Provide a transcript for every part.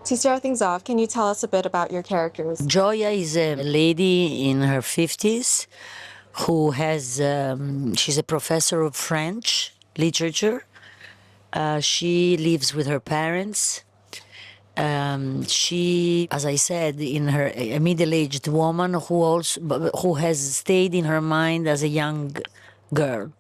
To start things off, can you tell us a bit about your characters? Gioia is a lady in her 50s who she's a professor of French literature. She lives with her parents. She, as I said, in her a middle-aged woman who has stayed in her mind as a young girl.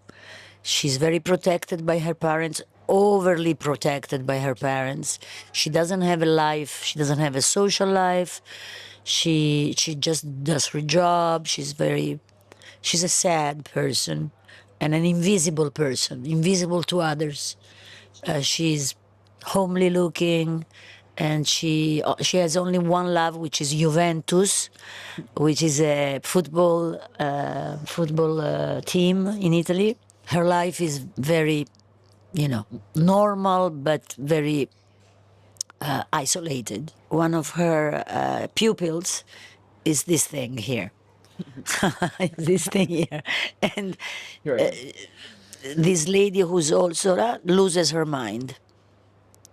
She's very protected by her parents, overly protected by her parents. She doesn't have a life. She doesn't have a social life. She just does her job. She's a sad person and an invisible person, invisible to others. She's homely looking, and she has only one love, which is Juventus, which is a football team in Italy. Her life is very, normal, but very isolated. One of her pupils is this thing here. This thing here. And this lady who's also loses her mind.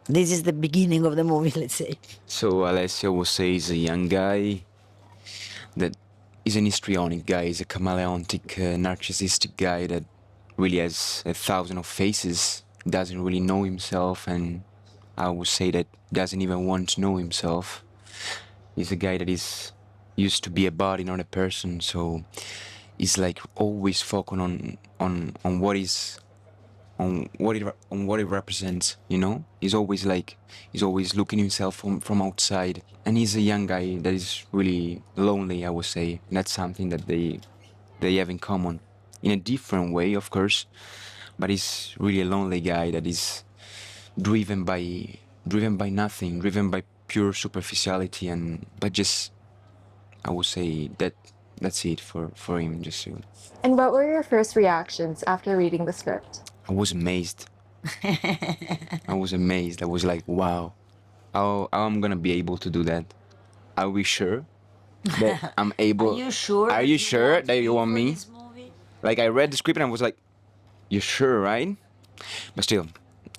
This is the beginning of the movie, let's say. So Alessio will say he's a young guy that is an histrionic guy, he's a chameleonic, narcissistic guy that really has 1,000 of faces, doesn't really know himself, and I would say that doesn't even want to know himself. He's a guy that is used to be a body, not a person, so he's like always focused on what is on what it represents, he's always looking himself from outside, and he's a young guy that is really lonely, I would say, and that's something that they have in common in a different way, of course, but he's really a lonely guy that is driven by nothing, driven by pure superficiality, but just, I would say that's it for him. Just so. And what were your first reactions after reading the script? I was amazed. I was amazed. I was like, wow, how I'm gonna be able to do that? Are we sure that I'm able? Are you sure? Are you sure that you want me? Like, I read the script and I was like, you're sure, right? But still,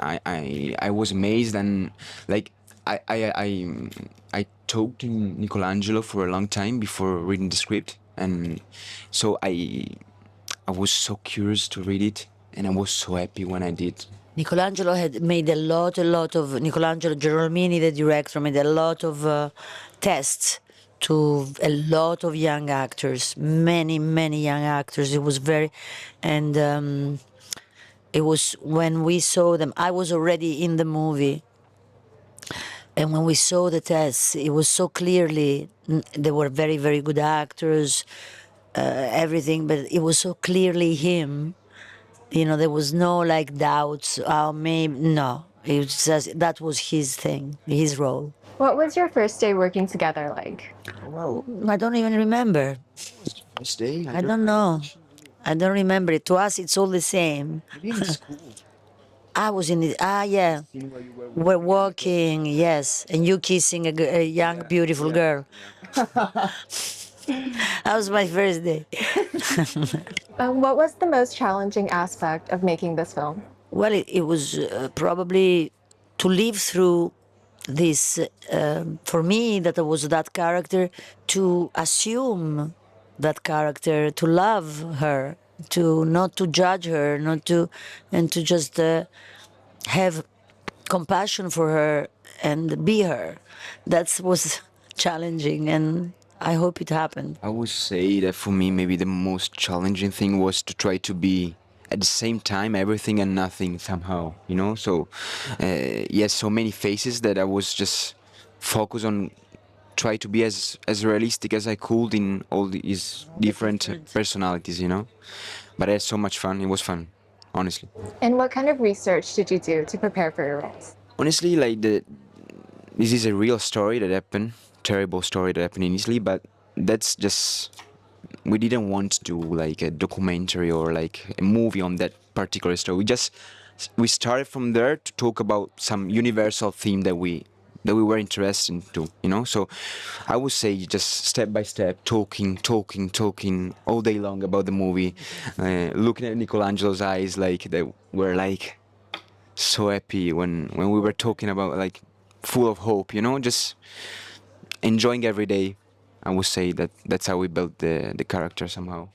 I was amazed, and like I talked to Nicolangelo for a long time before reading the script, and so I was so curious to read it, and I was so happy when I did. Nicolangelo had made a lot of Nicolangelo Germini, the director, made a lot of tests to a lot of young actors, many young actors. It was very, and it was when we saw them. I was already in the movie, and when we saw the tests, it was so clearly they were very good actors, everything, but it was so clearly him. There was no like doubts. Oh, maybe no. It was just, that was his thing, his role. What was your first day working together like? Well, I don't even remember. First day? I don't know. I don't remember it. To us, it's all the same. Maybe in school. I was in it. Yeah. We're walking, yes, and you kissing a young, beautiful girl. That was my first day. What was the most challenging aspect of making this film? Well, it was probably to live through this, for me, that I was that character, to assume that character, to love her, to not to judge her, and to just have compassion for her and be her. That was challenging, and I hope it happened. I would say that for me, maybe the most challenging thing was to try to be at the same time everything and nothing somehow, So, yes, so many faces that I was just focused on, try to be as realistic as I could in all these different personalities, But I had so much fun. It was fun, honestly. And what kind of research did you do to prepare for your roles? Honestly, like this is a real story that happened, terrible story that happened in Italy, but that's just, we didn't want to do like a documentary or like a movie on that particular story. We started from there to talk about some universal theme that we were interested into, So I would say just step by step, talking all day long about the movie, looking at Nicolangelo's eyes, like they were like so happy when we were talking about like full of hope, you know, just enjoying every day. I would say that that's how we built the character somehow.